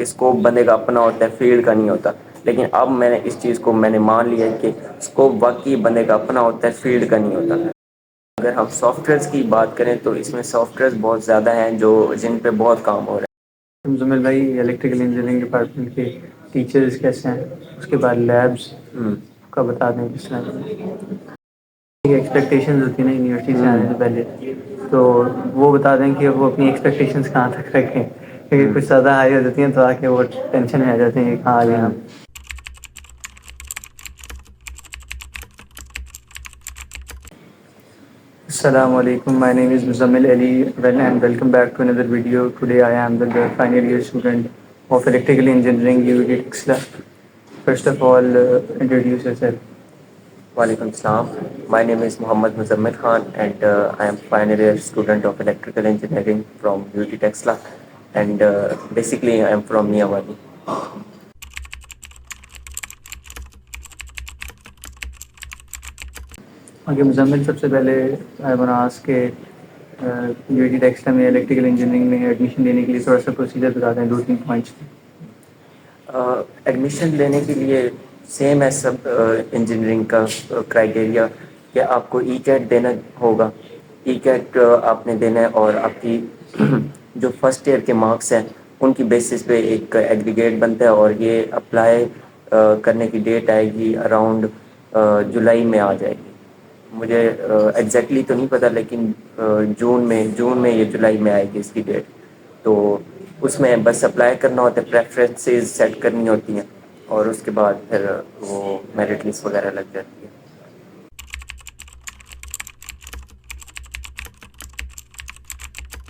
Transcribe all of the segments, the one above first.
کہ اسکوپ بندے کا اپنا ہوتا ہے، فیلڈ کا نہیں ہوتا. لیکن اب میں نے اس چیز کو میں نے مان لیا ہے کہ اسکوپ واقعی بندے کا اپنا ہوتا ہے، فیلڈ کا نہیں ہوتا. اگر ہم سافٹ ویئرس کی بات کریں تو اس میں سافٹ ویئرس بہت زیادہ ہیں جو جن پہ بہت کام ہو رہا ہے. مزمل بھائی، الیکٹریکل انجینئرنگ ڈپارٹمنٹ کے ٹیچرز کیسے ہیں؟ اس کے بعد لیبس ہے. کا بتا دیں کس طرح ایکسپیکٹیشنز ہوتی ہیں نا یونیورسٹی سے آنے سے پہلے، تو وہ بتا دیں کہ وہ اپنی ایکسپیکٹیشنز کہاں تک رکھیں، کیونکہ کچھ زیادہ ہائی ہو جاتی ہیں تو آ کے وہ ٹینشن میں آ جاتے ہیں کہ کہاں آ گئے ہم. السلام علیکم. My name is Muzammil Ali and welcome back to another video. Today I am the final year student of Electrical Engineering UET Exla. First of all, introduce yourself. وعلیکم السلام. My name is Mohammad Muzammil Khan and I am final year student of electrical engineering from UT Texla and basically I am from Miyawadi. Okay, Muzammil, سب سے پہلے I want to ask کہ U T Taxila میں electrical engineering میں admission لینے کے لیے تھوڑا سا پروسیجر بتا دیں، 2-3 پوائنٹس. ایڈمیشن لینے کے لیے سیم ہے سب انجینئرنگ کا کرائٹیریا کہ آپ کو ای کیٹ دینا ہوگا. ای کیٹ آپ نے دینا ہے اور آپ کی جو فرسٹ ایئر کے مارکس ہیں ان کی بیسس پہ ایک ایگریگیٹ بنتا ہے اور یہ اپلائی کرنے کی ڈیٹ آئے گی اراؤنڈ جولائی میں آ جائے گی. مجھے ایگزیکٹلی تو نہیں پتہ لیکن جون میں یہ جولائی میں آئے گی اس کی ڈیٹ. تو اس میں بس اپلائی کرنا ہوتا ہے، پریفرنسز سیٹ کرنی ہوتی ہیں اور اس کے بعد پھر وہ میرٹ لسٹ وغیرہ لگ جاتی ہے.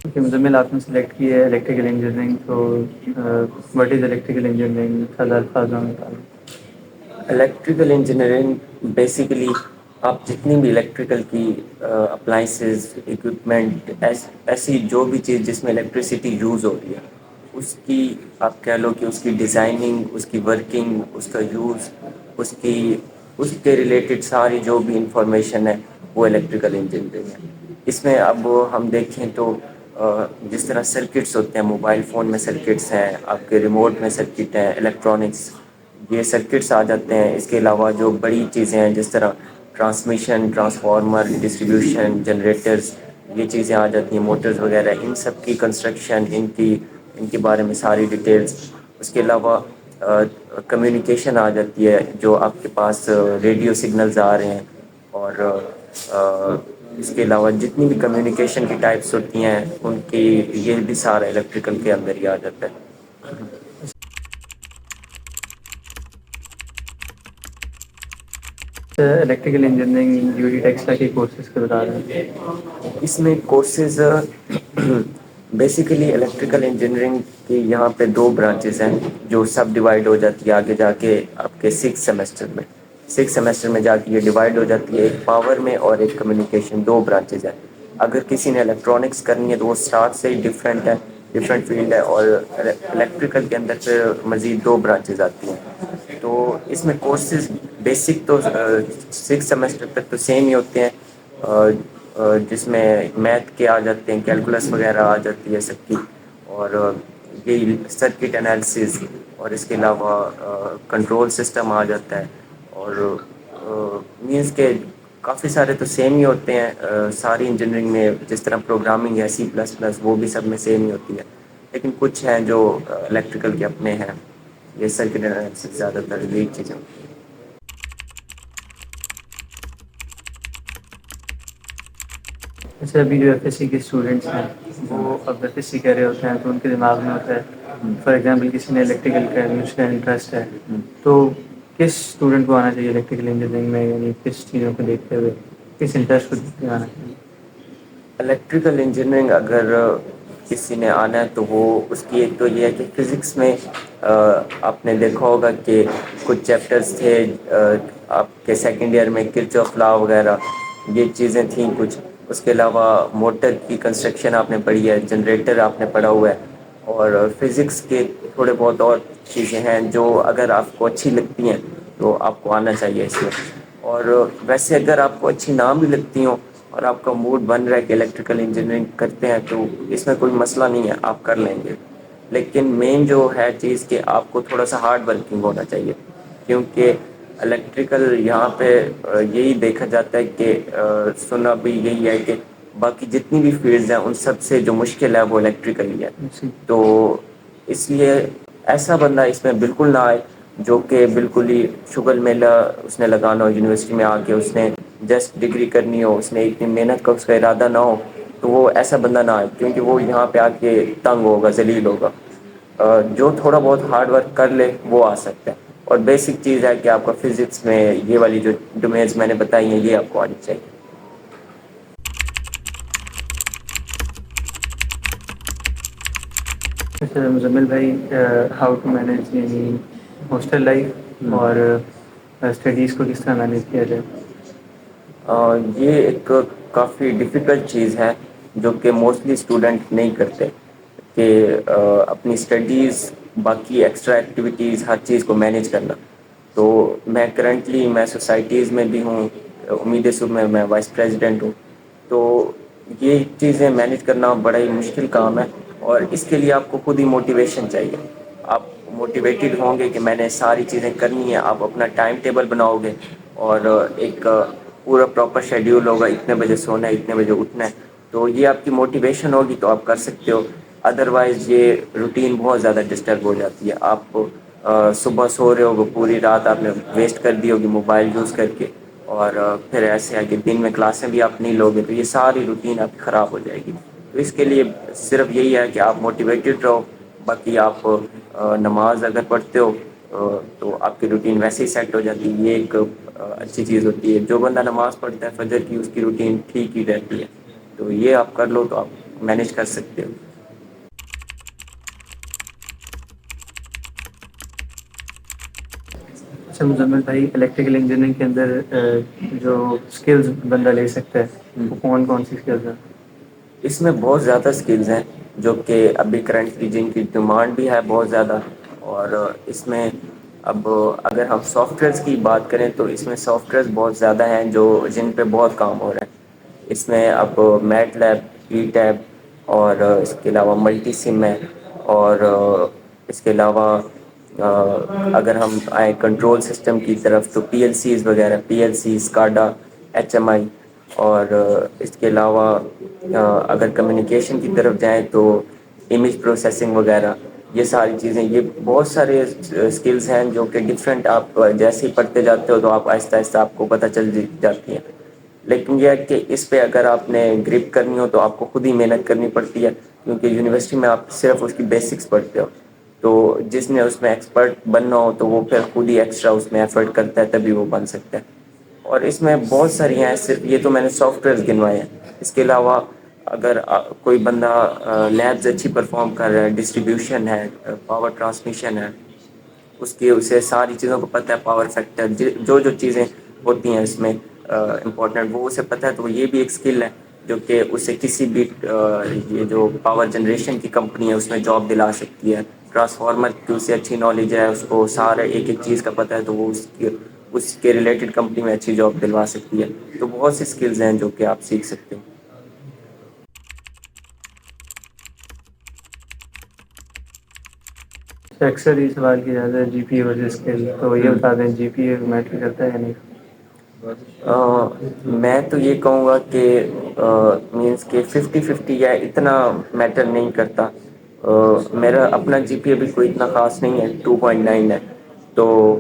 اوکے مزمل، آپ نے سلیکٹ کی ہے الیکٹریکل انجینئرنگ، تو واٹ از الیکٹریکل انجینئرنگ؟ الفاظوں میں بتا دیں. الیکٹریکل انجینئرنگ بیسیکلی آپ جتنی بھی الیکٹریکل کی اپلائنسز اکوپمنٹ ایسی جو بھی چیز جس میں الیکٹریسٹی یوز ہو رہی ہے اس کی آپ کہہ لو کہ اس کی ڈیزائننگ، اس کی ورکنگ، اس کا یوز، اس کے ریلیٹڈ ساری جو بھی انفارمیشن ہے وہ الیکٹریکل انجینئرنگ ہے. اس میں اب ہم دیکھیں تو جس طرح سرکٹس ہوتے ہیں، موبائل فون میں سرکٹس ہیں، آپ کے ریموٹ میں سرکٹ ہیں، الیکٹرانکس یہ سرکٹس آ جاتے ہیں. اس کے علاوہ جو بڑی چیزیں ہیں جس طرح ٹرانسمیشن، ٹرانسفارمر، ڈسٹریبیوشن، جنریٹرز، یہ چیزیں آ جاتی ہیں، موٹرز وغیرہ، ان سب کی کنسٹرکشن، ان کے بارے میں ساری ڈیٹیلز. اس کے علاوہ کمیونیکیشن آ جاتی ہے، جو آپ کے پاس ریڈیو سگنلز آ رہے ہیں اور اس کے علاوہ جتنی بھی کمیونیکیشن کی ٹائپس ہوتی ہیں ان کی یہ بھی سارا الیکٹریکل کے اندر ہی آ جاتا ہے. Electrical engineering U T Taxila کے کورسز کے بتا رہے ہیں. اس میں کورسز بیسیکلی الیکٹریکل انجینئرنگ کی یہاں پہ 2 برانچز ہیں جو سب ڈیوائڈ ہو جاتی ہے آگے جا کے آپ کے 6 سیمسٹر میں جا کے یہ ڈیوائڈ ہو جاتی ہے، ایک پاور میں اور ایک کمیونیکیشن، 2 برانچز ہیں. اگر کسی نے الیکٹرانکس کرنی ہے تو وہ اسٹارٹ سے ہی ڈفرینٹ فیلڈ ہے اور الیکٹریکل کے اندر پھر مزید 2 برانچز آتی ہیں. تو اس میں کورسز بیسک تو 6 سیمسٹر تک تو سیم ہی ہوتے ہیں، جس میں میتھ کے آ جاتے ہیں، کیلکولس وغیرہ آ جاتی ہے سب کی، اور یہ سرکٹ انالیسز، اور اس کے علاوہ کنٹرول سسٹم آ جاتا ہے. اور مینس کے کافی سارے تو سیم ہی ہوتے ہیں ساری انجینئرنگ میں، جس طرح پروگرامنگ ہے C++، وہ بھی سب میں سیم ہی ہوتی ہے. لیکن کچھ ہیں جو الیکٹریکل کے اپنے ہیں، یہ سرکٹ انالیسز زیادہ تر یہی چیزیں ہوتی ہیں. جیسے ابھی جو ایف ایس سی کے اسٹوڈنٹس ہیں وہ اب ایف ایس سی کر رہے ہوتے ہیں تو ان کے دماغ میں ہوتا ہے، فار ایگزامپل کسی نے الیکٹریکل کا ہے، اس کا انٹرسٹ ہے، تو کس اسٹوڈنٹ کو آنا چاہیے الیکٹریکل انجینئرنگ میں؟ یعنی کس چیزوں کو دیکھتے ہوئے، کس انٹرسٹ کو دیکھتے ہوئے آنا چاہیے؟ الیکٹریکل انجینئرنگ اگر کسی نے آنا ہے تو وہ اس کی ایک تو یہ ہے کہ فزکس میں آپ نے دیکھا ہوگا کہ کچھ چیپٹرس تھے آپ کے سیکنڈ ایئر میں، کرچاف لا وغیرہ، یہ چیزیں تھیں کچھ. اس کے علاوہ موٹر کی کنسٹرکشن آپ نے پڑھی ہے، جنریٹر آپ نے پڑھا ہوا ہے، اور فزکس کے تھوڑے بہت اور چیزیں ہیں جو اگر آپ کو اچھی لگتی ہیں تو آپ کو آنا چاہیے اس میں. اور ویسے اگر آپ کو اچھی نہ بھی لگتی ہوں اور آپ کا موڈ بن رہا ہے کہ الیکٹریکل انجینئرنگ کرتے ہیں تو اس میں کوئی مسئلہ نہیں ہے، آپ کر لیں گے. لیکن مین جو ہے چیز کہ آپ کو تھوڑا سا ہارڈ ورکنگ ہونا چاہیے، کیونکہ الیکٹریکل یہاں پہ یہی دیکھا جاتا ہے کہ سنا بھی یہی ہے کہ باقی جتنی بھی فیلڈز ہیں ان سب سے جو مشکل ہے وہ الیکٹریکل ہی ہے. جی تو اس لیے ایسا بندہ اس میں بالکل نہ آئے جو کہ بالکل ہی شغل میلہ اس نے لگانا ہو یونیورسٹی میں آ کے، اس نے جسٹ ڈگری کرنی ہو، اس نے اتنی محنت کا اس کا ارادہ نہ ہو، تو وہ ایسا بندہ نہ آئے، کیونکہ وہ یہاں پہ آ کے تنگ ہوگا، ذلیل ہوگا. جو تھوڑا بہت ہارڈ ورک کر لے وہ آ سکتا ہے. اور بیسک چیز ہے کہ آپ کا فزکس میں یہ والی جو ڈومینز میں نے بتائی ہیں یہ آپ کو آنی چاہیے. اچھا مزمل بھائی، ہاؤ ٹو مینیج یعنی ہاسٹل لائف اور اسٹڈیز کو کس طرح مینیج کیا جائے؟ یہ ایک کافی ڈیفیکلٹ چیز ہے جو کہ موسٹلی اسٹوڈنٹ نہیں کرتے، کہ اپنی اسٹڈیز باقی ایکسٹرا ایکٹیویٹیز ہر چیز کو مینیج کرنا. تو میں سوسائٹیز میں بھی ہوں، امید صبح میں وائس پریزیڈنٹ ہوں. تو یہ چیزیں مینیج کرنا بڑا ہی مشکل کام ہے، اور اس کے لیے آپ کو خود ہی موٹیویشن چاہیے. آپ موٹیویٹیڈ ہوں گے کہ میں نے ساری چیزیں کرنی ہیں، آپ اپنا ٹائم ٹیبل بناؤ گے اور ایک پورا پراپر شیڈیول ہوگا، اتنے بجے سونا ہے اتنے بجے اٹھنا ہے. تو یہ آپ کی موٹیویشن ہوگی تو آپ کر سکتے ہو. ادروائز یہ روٹین بہت زیادہ ڈسٹرب ہو جاتی ہے. آپ صبح سو رہے ہو، پوری رات آپ نے ویسٹ کر دی ہوگی موبائل یوز کر کے، اور پھر ایسے ہے کہ دن میں کلاسیں بھی آپ نہیں لوگے تو یہ ساری روٹین آپ کی خراب ہو جائے گی. تو اس کے لیے صرف یہی ہے کہ آپ موٹیویٹیڈ رہو. باقی آپ نماز اگر پڑھتے ہو تو آپ کی روٹین ویسے ہی سیٹ ہو جاتی ہے. یہ ایک اچھی چیز ہوتی ہے. جو بندہ نماز پڑھتا ہے فجر کی، اس کی روٹین ٹھیک ہی رہتی ہے. تو یہ آپ کر لو تو آپ مینیج کر سکتے ہو. اچھا مزمل بھائی، الیکٹریکل انجینئرنگ کے اندر جو اسکلز بندہ لے سکتا ہے وہ کون کون سی اسکلز ہیں؟ اس میں بہت زیادہ اسکلز ہیں جو کہ ابھی کرنٹلی جن کی ڈیمانڈ بھی ہے بہت زیادہ. اور اس میں اب اگر ہم سافٹ ویئرس کی بات کریں تو اس میں سافٹ ویئرس بہت زیادہ ہیں جو جن پہ بہت کام ہو رہا ہے. اس میں اب میٹ لیب، ای ٹیب، اور اس کے علاوہ ملٹی سم ہے. اور اس کے علاوہ اگر ہم آئیں کنٹرول سسٹم کی طرف تو پی ایل سیز وغیرہ، P L C, SCADA, H M I. اور اس کے علاوہ اگر کمیونیکیشن کی طرف جائیں تو امیج پروسیسنگ وغیرہ. یہ ساری چیزیں، یہ بہت سارے اسکلز ہیں جو کہ ڈفرینٹ آپ جیسے ہی پڑھتے جاتے ہو تو آپ آہستہ آہستہ آپ کو پتہ چل جاتی ہیں. لیکن یہ ہے کہ اس پہ اگر آپ نے گرپ کرنی ہو تو آپ کو خود ہی محنت کرنی پڑتی ہے، کیونکہ یونیورسٹی میں آپ صرف اس کی بیسکس پڑھتے ہو. تو جس نے اس میں ایکسپرٹ بننا ہو تو وہ پھر خود ہی ایکسٹرا اس میں ایفرٹ کرتا ہے تبھی وہ بن سکتا ہے. اور اس میں بہت ساری ہیں، صرف یہ تو میں نے سافٹ ویئر گنوائے ہیں. اس کے علاوہ اگر کوئی بندہ لیبز اچھی پرفارم کر رہا ہے، ڈسٹریبیوشن ہے، پاور ٹرانسمیشن ہے، اس کی اسے ساری چیزوں کو پتہ ہے، پاور فیکٹر جو جو چیزیں ہوتی ہیں اس میں امپورٹنٹ وہ اسے پتہ ہے، تو یہ بھی ایک اسکل ہے جو کہ اسے کسی بھی یہ جو پاور جنریشن کی کمپنی ہے اس میں جاب دلا سکتی ہے. ٹرانسفارمر کی اسے اچھی نالج ہے، اس کو سارے ایک ایک چیز کا پتہ ہے، تو وہ اس کے ریلیٹڈ کمپنی میں اچھی جاب دلوا سکتی ہے. تو بہت سی اسکلز ہیں جو کہ آپ سیکھ سکتے ہو. اکثر یہ سوال کیا جاتا ہے جی پی اے ورسز اسکل، تو یہ بتا دیں جی پی اے میٹر کرتا ہے یا نہیں؟ میں تو یہ کہوں گا کہ مینس کہ 50-50 ہے، اتنا میٹر نہیں کرتا. میرا اپنا جی پی ابھی کوئی اتنا خاص نہیں ہے، 2.9 ہے. تو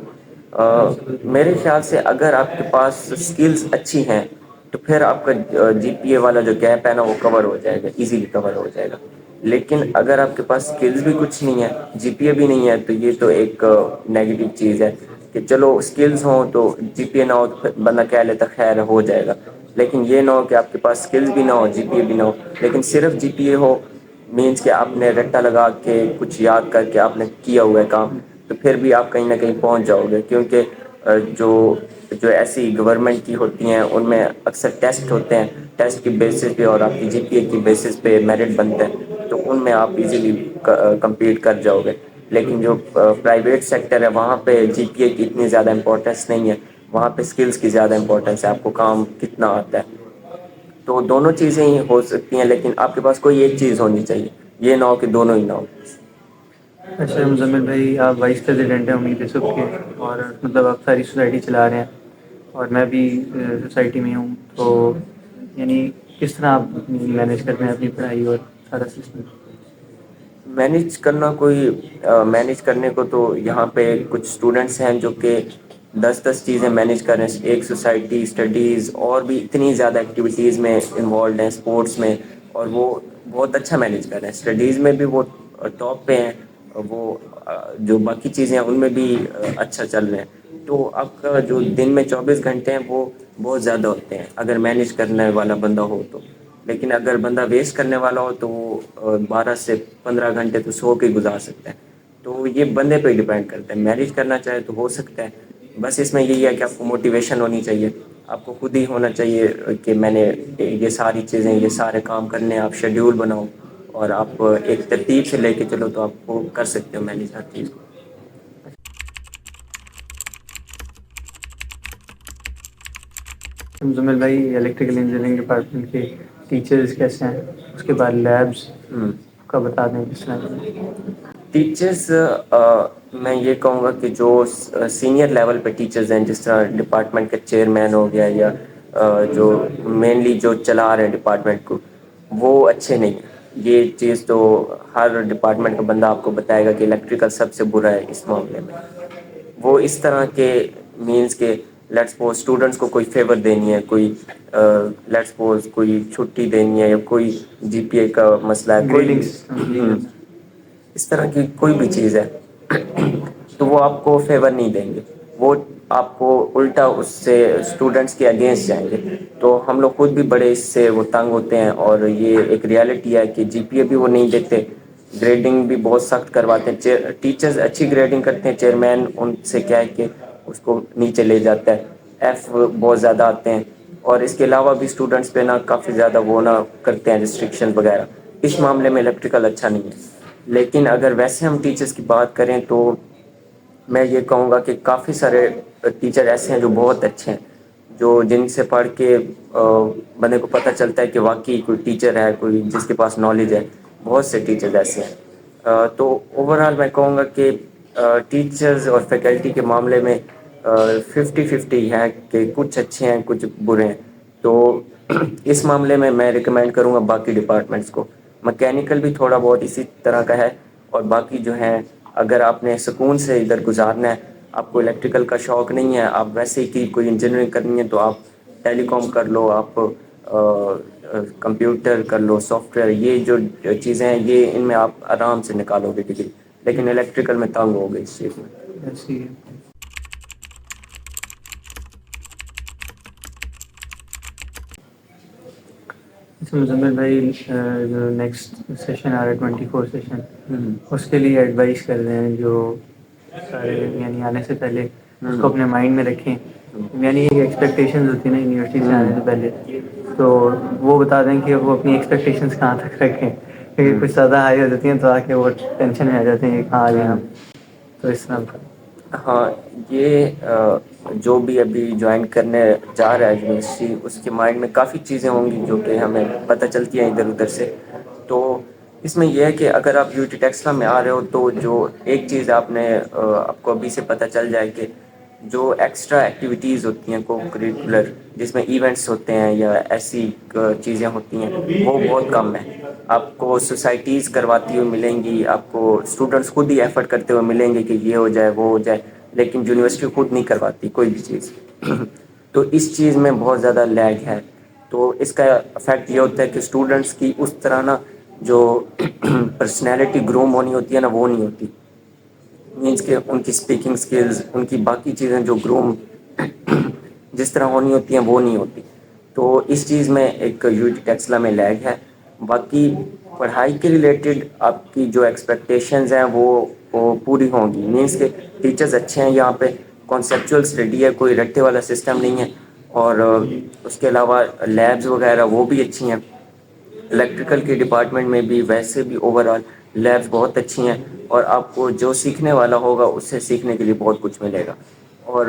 میرے خیال سے اگر آپ کے پاس اسکلز اچھی ہیں تو پھر آپ کا جی پی اے والا جو گیپ ہے نا وہ کور ہو جائے گا، ایزیلی کور ہو جائے گا. لیکن اگر آپ کے پاس اسکلز بھی کچھ نہیں ہے، جی پی اے بھی نہیں ہے، تو یہ تو ایک نیگیٹو چیز ہے کہ چلو اسکلز ہوں تو جی پی اے نہ ہو تو بندہ کہہ لیتا خیر ہو جائے گا. لیکن یہ نہ ہو کہ آپ کے پاس اسکلز بھی نہ ہو، جی پی اے بھی نہ ہو، لیکن صرف جی پی اے ہو مینس کہ آپ نے رٹا لگا کے کچھ یاد کر کے آپ نے کیا ہوا ہے کام، تو پھر بھی آپ کہیں نہ کہیں پہنچ جاؤ گے. کیونکہ جو ایسی گورنمنٹ کی ہوتی ہیں ان میں اکثر ٹیسٹ ہوتے ہیں، ٹیسٹ کی بیسس پہ اور آپ کی جی پی اے کی بیسس پہ میرٹ بنتے ہیں، تو ان میں آپ ایزیلی کمپلیٹ کر جاؤ گے. لیکن جو پرائیویٹ سیکٹر ہے وہاں پہ جی پی اے کی اتنی زیادہ امپورٹینس نہیں ہے، وہاں پہ اسکلس کی زیادہ امپورٹینس ہے، آپ کو کام کتنا آتا ہے. تو دونوں چیزیں ہی ہو سکتی ہیں، لیکن آپ کے پاس کوئی ایک چیز ہونی چاہیے، یہ نہ ہو کہ دونوں ہی نہ ہو. اچھا مزمل بھائی، آپ وائس پریزیڈنٹ ہیں امید یوسف کے، اور مطلب آپ ساری سوسائٹی چلا رہے ہیں، اور میں بھی سوسائٹی میں ہوں، تو یعنی کس طرح آپ مینیج کرتے ہیں اپنی پڑھائی اور سارا سسٹم؟ مینیج کرنا کوئی مینیج کرنے کو تو یہاں پہ کچھ اسٹوڈنٹس ہیں جو کہ 10 چیزیں مینیج کر رہے ہیں، ایک سوسائٹی، اسٹڈیز، اور بھی اتنی زیادہ ایکٹیویٹیز میں انوالوڈ ہیں، اسپورٹس میں، اور وہ بہت اچھا مینیج کر رہے ہیں، اسٹڈیز میں بھی وہ ٹاپ پہ ہیں، وہ جو باقی چیزیں ہیں ان میں بھی اچھا چل رہے ہیں. تو آپ کا جو دن میں 24 گھنٹے ہیں وہ بہت زیادہ ہوتے ہیں اگر مینیج کرنے والا بندہ ہو تو. لیکن اگر بندہ ویسٹ کرنے والا ہو تو وہ 12 سے 15 گھنٹے تو سو کے گزار سکتا ہے. تو یہ بندے پہ ڈیپینڈ کرتا ہے، مینیج کرنا چاہے تو ہو سکتا ہے. بس اس میں یہی ہے کہ آپ کو موٹیویشن ہونی چاہیے، آپ کو خود ہی ہونا چاہیے کہ میں نے یہ ساری چیزیں، یہ سارے کام کرنے ہیں. آپ شیڈیول بناؤ اور آپ ایک ترتیب سے لے کے چلو تو آپ کو کر سکتے ہو مینیج ہر چیز کو. مزمل بھائی، الیکٹریکل انجینئرنگ ڈپارٹمنٹ کے ٹیچرز کیسے ہیں؟ اس کے بعد لیبس کا بتا دیں کس طرح. ٹیچرز میں یہ کہوں گا کہ جو سینئر لیول پہ ٹیچرز ہیں، جس طرح ڈپارٹمنٹ کا چیئرمین ہو گیا یا جو مینلی جو چلا رہے ہیں ڈپارٹمنٹ کو، وہ اچھے نہیں ہیں. یہ چیز تو ہر ڈپارٹمنٹ کا بندہ آپ کو بتائے گا کہ الیکٹریکل سب سے برا ہے اس معاملے میں. وہ اس طرح کے مینس کے لیٹس سپوز اسٹوڈنٹس کو کوئی فیور دینی ہے، کوئی لیٹس سپوز کوئی چھٹی دینی ہے، یا کوئی جی پی اے کا مسئلہ ہے، کوئی گریڈنگ بھی سسٹم ٹھیک ہے. اس طرح کی کوئی بھی چیز ہے تو وہ آپ کو فیور نہیں دیں گے، وہ آپ کو الٹا اس سے اسٹوڈنٹس کے اگینسٹ جائیں گے. تو ہم لوگ خود بھی بڑے اس سے وہ تنگ ہوتے ہیں، اور یہ ایک ریالٹی ہے کہ جی پی اے بھی وہ نہیں دیتے، گریڈنگ بھی بہت سخت کرواتے ہیں. ٹیچرز اچھی گریڈنگ کرتے ہیں، چیئرمین ان سے کیا ہے کہ اس کو نیچے لے جاتا ہے. ایف بہت زیادہ آتے ہیں، اور اس کے علاوہ بھی اسٹوڈنٹس پہ نا کافی زیادہ وہ نہ کرتے ہیں ریسٹرکشن وغیرہ. اس معاملے میں الیکٹریکل اچھا نہیں ہے. لیکن اگر ویسے ہم ٹیچرس کی بات کریں تو میں یہ کہوں گا کہ کافی سارے ٹیچر ایسے ہیں جو بہت اچھے ہیں، جو جن سے پڑھ کے بندے کو پتہ چلتا ہے کہ واقعی کوئی ٹیچر ہے، کوئی جس کے پاس نالج ہے. بہت سے ٹیچرز ایسے ہیں. تو اوور آل میں کہوں گا کہ ٹیچرز اور فیکلٹی کے معاملے میں 50-50 ہے کہ کچھ اچھے ہیں کچھ برے ہیں. تو اس معاملے میں ریکمینڈ کروں گا باقی ڈپارٹمنٹس کو. مکینیکل بھی تھوڑا بہت اسی طرح کا ہے، اور باقی جو ہیں اگر آپ نے سکون سے ادھر گزارنا ہے، آپ کو الیکٹریکل کا شوق نہیں ہے، آپ ویسے ہی کوئی انجینئرنگ کرنی ہے، تو آپ ٹیلی کام کر لو، آپ کمپیوٹر کر لو، سافٹ ویئر، یہ جو چیزیں ہیں یہ ان میں آپ آرام سے نکالو گے ڈگری. لیکن الیکٹریکل میں تنگ ہو گئی اس چیز میں. ایسی ہے. اچھا مزمل بھائی، جو نیکسٹ سیشن آ رہا ہے 24 سیشن، اس کے لیے ایڈوائز کر رہے ہیں جو سارے یعنی آنے سے پہلے اس کو اپنے مائنڈ میں رکھیں. یعنی ایک ایکسپیکٹیشنز ہوتی ہیں نا یونیورسٹی سے آنے سے پہلے، تو وہ بتا دیں کہ وہ اپنی ایکسپیکٹیشنز کہاں تک رکھیں، کیونکہ کچھ زیادہ ہائی ہو جاتی ہیں تو آ کے وہ ٹینشن میں آ جاتے ہیں کہ کہاں آ گئے ہم. تو اس طرح ہاں، یہ جو بھی ابھی جوائن کرنے جا رہا ہے یونیورسٹی، اس کے مائنڈ میں کافی چیزیں ہوں گی جو کہ ہمیں پتہ چلتی ہیں ادھر ادھر سے. تو اس میں یہ ہے کہ اگر آپ یو ٹی ٹیکسلا میں آ رہے ہو تو جو ایک چیز آپ نے آپ کو ابھی سے پتہ چل جائے کہ جو ایکسٹرا ایکٹیویٹیز ہوتی ہیں کو کریکولر، جس میں ایونٹس ہوتے ہیں یا ایسی چیزیں ہوتی ہیں، وہ بہت کم ہیں. آپ کو سوسائٹیز کرواتی ہوئی ملیں گی، آپ کو اسٹوڈنٹس خود ہی ایفرٹ کرتے ہوئے ملیں گے کہ یہ ہو جائے وہ ہو جائے، لیکن یونیورسٹی خود نہیں کرواتی کوئی بھی چیز. تو اس چیز میں بہت زیادہ لیگ ہے. تو اس کا افیکٹ یہ ہوتا ہے کہ اسٹوڈنٹس کی اس طرح نا جو پرسنالٹی گروم ہونی ہوتی ہے نا، وہ نہیں ہوتی. مینس کہ ان کی اسپیکنگ اسکلز، ان کی باقی چیزیں جو گروم جس طرح ہونی ہوتی ہیں وہ نہیں ہوتی. تو اس چیز میں ایک یو ٹی ٹیکسلا میں لیگ ہے. باقی پڑھائی کے ریلیٹڈ آپ کی جو ایکسپیکٹیشنز ہیں وہ پوری ہوں گی. مینس کہ ٹیچرز اچھے ہیں یہاں پہ، کانسیپچول اسٹڈی ہے، کوئی رٹے والا سسٹم نہیں ہے. اور اس کے علاوہ لیبز وغیرہ وہ بھی اچھی ہیں. الیکٹریکل کے ڈپارٹمنٹ میں بھی ویسے بھی اوور آل لیبس بہت اچھی ہیں، اور آپ کو جو سیکھنے والا ہوگا اس سے سیکھنے کے لیے بہت کچھ ملے گا. اور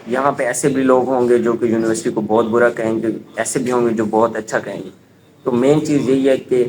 یہاں پہ ایسے بھی لوگ ہوں گے جو کہ یونیورسٹی کو بہت برا کہیں گے، ایسے بھی ہوں گے جو بہت اچھا کہیں گے. تو مین چیز یہی ہے کہ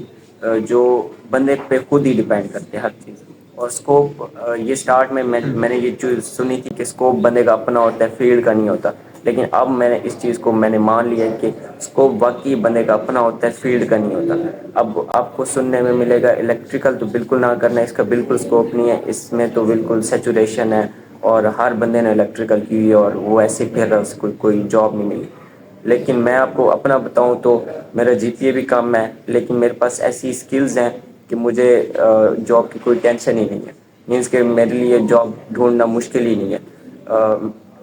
جو بندے پہ خود ہی ڈیپینڈ کرتے ہیں ہر چیز. اور اسکوپ یہ اسٹارٹ میں نے یہ چیز سنی تھی کہ اسکوپ بندے کا اپنا ہوتا ہے، فیلڈ کا نہیں ہوتا، لیکن اب میں نے اس چیز کو میں نے مان لیا ہے کہ اسکوپ واقعی بندے کا اپنا ہوتا ہے، فیلڈ کا نہیں ہوتا۔ اب آپ کو سننے میں ملے گا الیکٹریکل تو بالکل نہ کرنا، اس کا بالکل اسکوپ نہیں ہے، اس میں تو بالکل سیچوریشن ہے اور ہر بندے نے الیکٹریکل کی اور وہ ایسے پھر رہا، اس کو کوئی جاب نہیں ملی۔ لیکن میں آپ کو اپنا بتاؤں تو میرا جی پی اے بھی کم ہے، لیکن میرے پاس ایسی اسکلز ہیں کہ مجھے جاب کی کوئی ٹینشن ہی نہیں ہے، مینس کہ میرے لیے جاب ڈھونڈنا مشکل ہی نہیں ہے۔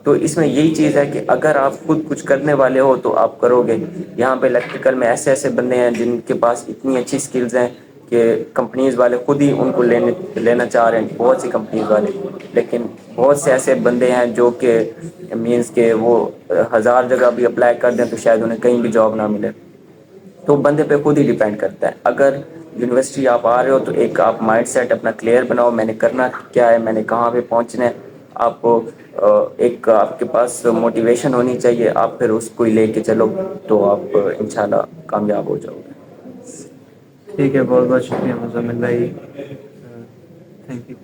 تو اس میں یہی چیز ہے کہ اگر آپ خود کچھ کرنے والے ہو تو آپ کرو گے۔ یہاں پہ الیکٹریکل میں ایسے ایسے بندے ہیں جن کے پاس اتنی اچھی اسکلز ہیں کہ کمپنیز والے خود ہی ان کو لینا چاہ رہے ہیں، بہت سی کمپنیز والے، لیکن بہت سے ایسے بندے ہیں جو کہ مینس کہ وہ 1000 جگہ بھی اپلائی کر دیں تو شاید انہیں کہیں بھی جاب نہ ملے۔ تو بندے پہ خود ہی ڈیپینڈ کرتا ہے۔ اگر یونیورسٹی آپ آ رہے ہو تو ایک آپ مائنڈ سیٹ اپنا کلیئر بناؤ، میں نے کرنا کیا ہے، میں نے کہاں پہ پہنچنا ہے۔ آپ کو ایک آپ کے پاس موٹیویشن ہونی چاہیے، آپ پھر اس کو ہی لے کے چلو تو آپ انشاءاللہ کامیاب ہو جاؤ گے۔ ٹھیک ہے، بہت بہت شکریہ مزمل بھائی، تھینک یو۔